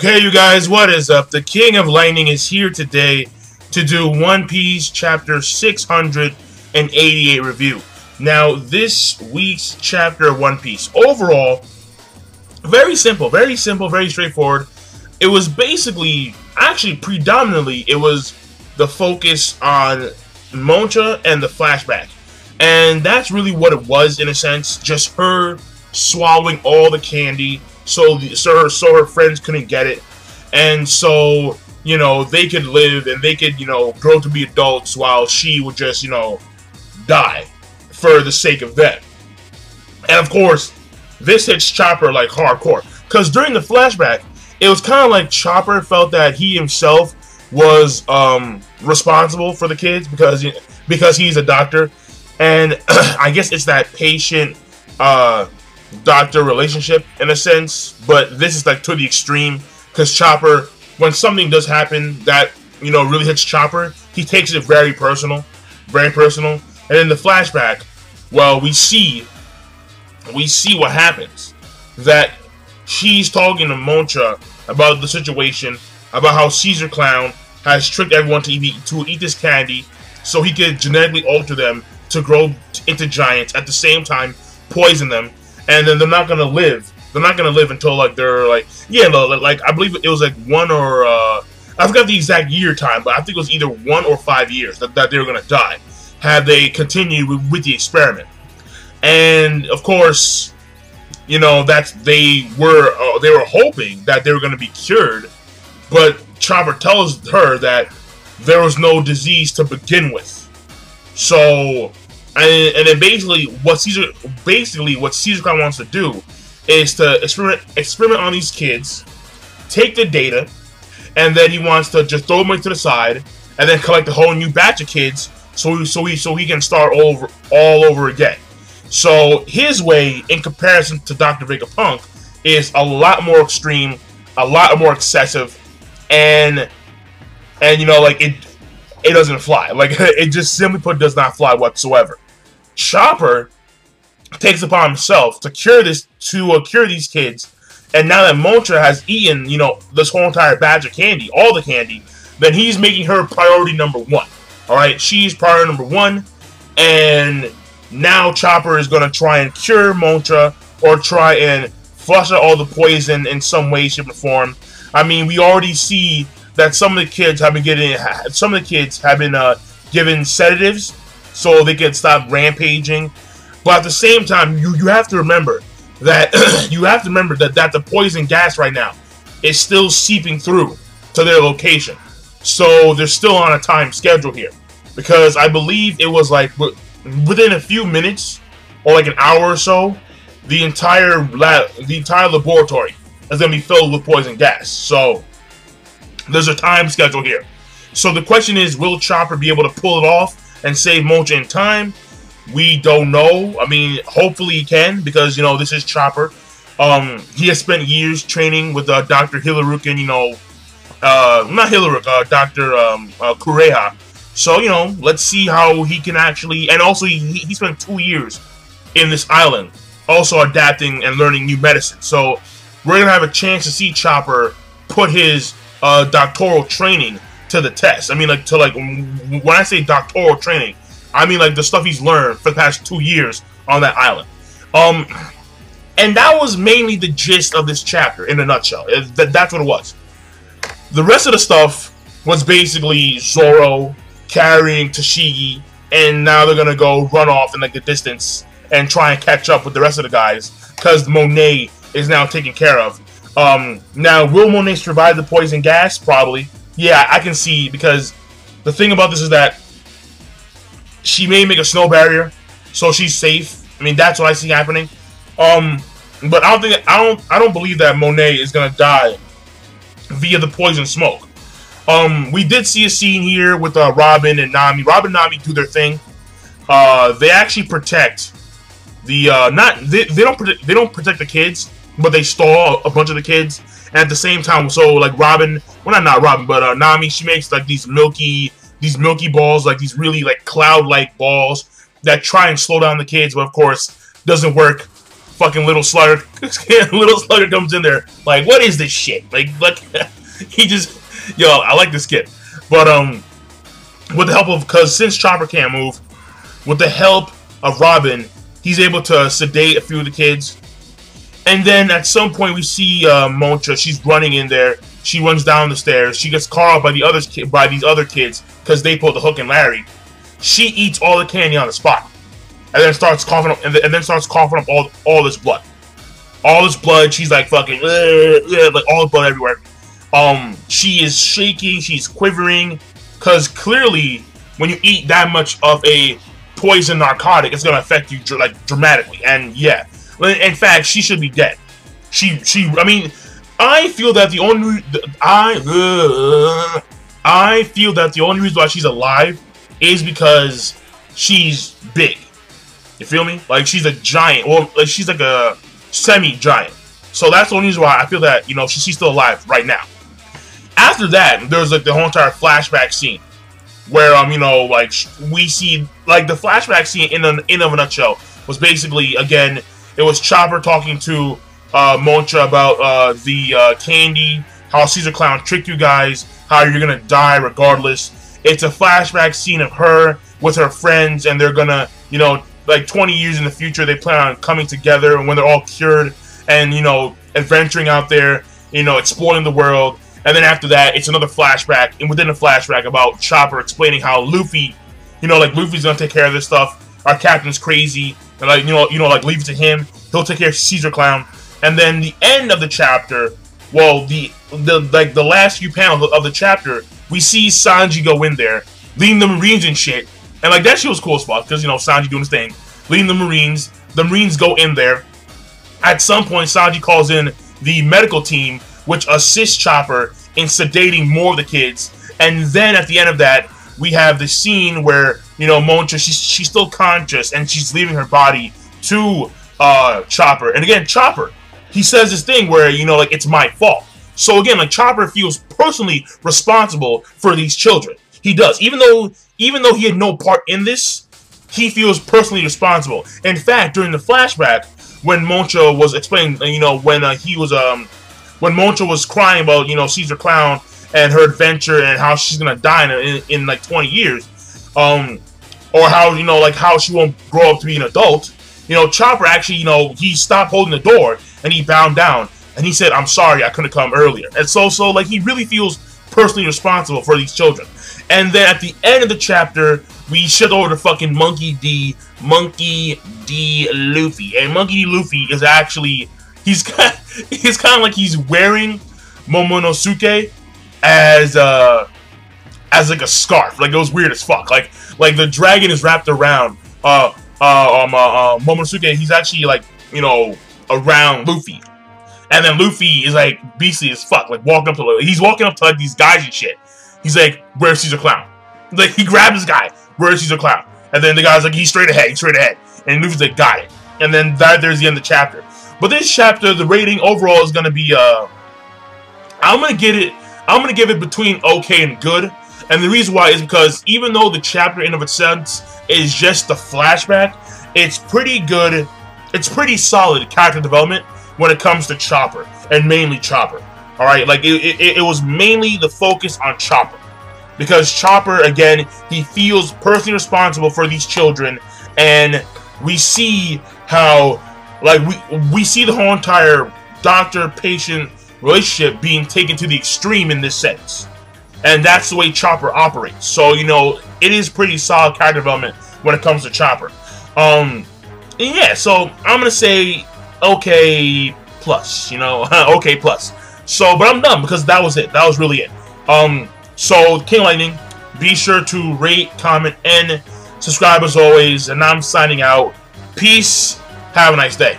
Okay, you guys, what is up? The King of Lightning is here today to do One Piece Chapter 688 review. Now, this week's chapter of One Piece, overall, very simple, very straightforward. It was basically, actually predominantly, it was the focus on Moncha and the flashback. And that's really what it was, in a sense, just her swallowing all the candy so her friends couldn't get it, and so, you know, they could live and they could, you know, grow to be adults while she would just, you know, die for the sake of them. And of course, this hits Chopper like hardcore, because during the flashback, it was kind of like Chopper felt that he himself was responsible for the kids because he's a doctor, and I guess it's that patient doctor relationship in a sense, but this is like to the extreme, because Chopper, when something does happen that, you know, really hits Chopper, he takes it very personal. And in the flashback, well, we see what happens, that she's talking to Moncha about the situation, about how Caesar Clown has tricked everyone to eat this candy so he could genetically alter them to grow into giants, at the same time poison them, and then they're not gonna live. They're not gonna live until like they're like, yeah, like I believe it was like 1 or I forgot the exact year time, but I think it was either 1 or 5 years that they were gonna die had they continued with the experiment. And of course, you know, that they were hoping that they were gonna be cured, but Chopper tells her that there was no disease to begin with. So, and then basically what Caesar Clown wants to do is to experiment on these kids, take the data, and then he wants to just throw them to the side, and then collect a whole new batch of kids, so he can start all over again. So his way, in comparison to Dr. Vegapunk, is a lot more extreme, a lot more excessive, and you know, like it doesn't fly. Like, it just simply put does not fly whatsoever. Chopper takes upon himself to cure these kids, and now that Moncha has eaten, you know, this whole entire batch of candy, all the candy, then he's making her priority number 1. Alright, she's priority number 1, and now Chopper is gonna try and cure Moncha, or try and flush out all the poison in some way, shape, or form. I mean, we already see that some of the kids have been given sedatives so they can stop rampaging. But at the same time, you have to remember that that the poison gas right now is still seeping through to their location. So they're still on a time schedule here, because I believe it was like within a few minutes or like an hour or so, the entire laboratory is going to be filled with poison gas. So there's a time schedule here. So the question is, will Chopper be able to pull it off and save Moncha in time? We don't know. I mean, hopefully he can, because, you know, this is Chopper. He has spent years training with Dr. Hilarukin, you know, not Hilaruk, Dr. Kureha. So, you know, let's see how he can actually, and also he spent 2 years in this island, also adapting and learning new medicine. So we're going to have a chance to see Chopper put his doctoral training to the test. I mean, like, when I say doctoral training, I mean like the stuff he's learned for the past 2 years on that island. And that was mainly the gist of this chapter in a nutshell. That's what it was. The rest of the stuff was basically Zoro carrying Tashigi, and now they're gonna go run off in like the distance and try and catch up with the rest of the guys, because Monet is now taken care of. Now, will Monet survive the poison gas? Probably. Yeah, I can see, because the thing about this is that she may make a snow barrier, so she's safe. I mean, that's what I see happening. But I don't believe that Monet is gonna die via the poison smoke. We did see a scene here with Robin and Nami. Robin and Nami do their thing. They actually protect the they don't protect the kids, but they stall a bunch of the kids. And at the same time, so like Robin, well, not Robin, but Nami, she makes like these milky balls, like these really like cloud-like balls that try and slow down the kids, but of course doesn't work. fucking Little Slugger, Little Slugger comes in there like, what is this shit? Like he just, yo, I like this kid, but with the help of, because since Chopper can't move, with the help of Robin, he's able to sedate a few of the kids. And then at some point we see Montra. She's running in there. She runs down the stairs. She gets caught by these other kids because they pulled the Hook and Larry. She eats all the candy on the spot, and then starts coughing up, and then starts coughing up all this blood. All this blood. She's like fucking like all the blood everywhere. She is shaking. She's quivering because clearly when you eat that much of a poison narcotic, it's gonna affect you like dramatically. And yeah. In fact, she should be dead. I mean, I feel that the only reason why she's alive is because she's big. You feel me? Like she's a giant, or like she's like a semi-giant. So that's the only reason why I feel that, you know, she's still alive right now. After that, there's like the whole entire flashback scene where you know, like we see like the flashback scene in of a nutshell was basically, again, it was Chopper talking to Montra about the candy, how Caesar Clown tricked you guys, how you're gonna die regardless. It's a flashback scene of her with her friends, and they're gonna, you know, like 20 years in the future, they plan on coming together, and when they're all cured, and, you know, adventuring out there, you know, exploring the world. And then after that, it's another flashback, and within the flashback about Chopper explaining how Luffy, you know, like Luffy's gonna take care of this stuff. Our captain's crazy. And like, you know, like leave it to him. He'll take care of Caesar Clown. And then the end of the chapter, well, the last few panels of the chapter, we see Sanji go in there, leading the Marines and shit. And like that shit was cool as fuck, because, you know, Sanji doing his thing, leading the Marines. The Marines go in there. At some point, Sanji calls in the medical team, which assists Chopper in sedating more of the kids. And then at the end of that, we have the scene where, you know, Montra, she's still conscious, and she's leaving her body to Chopper. And again, Chopper, he says this thing where, you know, like, it's my fault. So again, like, Chopper feels personally responsible for these children. He does. Even though he had no part in this, he feels personally responsible. In fact, during the flashback, when Montra was explaining, you know, when Montra was crying about, you know, Caesar Clown and her adventure and how she's gonna die in like 20 years, or how, you know, like how she won't grow up to be an adult, you know, Chopper actually, you know, he stopped holding the door and he bowed down and he said, "I'm sorry, I couldn't come earlier." And so like he really feels personally responsible for these children. And then at the end of the chapter, we shift over to fucking Monkey D. Luffy. And Monkey D. Luffy is actually, he's kind of like he's wearing Momonosuke as like a scarf. Like, it was weird as fuck. Like the dragon is wrapped around Momonosuke. He's actually, like, you know, around Luffy. And then Luffy is like beastly as fuck, like walking up to like these guys and shit. He's like, "Where's Caesar Clown?" Like, he grabs this guy, "Where's Caesar Clown?" And then the guy's like, "He's straight ahead, And Luffy's like, "Got it." And then there's the end of the chapter. But this chapter, the rating overall is gonna be I'm gonna give it between okay and good. And the reason why is because even though the chapter in of itself is just the flashback, it's pretty good. It's pretty solid character development when it comes to Chopper, and mainly Chopper. Alright, like it was mainly the focus on Chopper. Because Chopper, again, he feels personally responsible for these children, and we see how, like, we see the whole entire doctor-patient relationship being taken to the extreme in this sense. And that's the way Chopper operates. So, you know, it is pretty solid character development when it comes to Chopper. Yeah, so I'm gonna say okay plus, you know, okay plus. So, but I'm done because that was it. That was really it. So King Lightning, be sure to rate, comment, and subscribe as always. And I'm signing out. Peace. Have a nice day.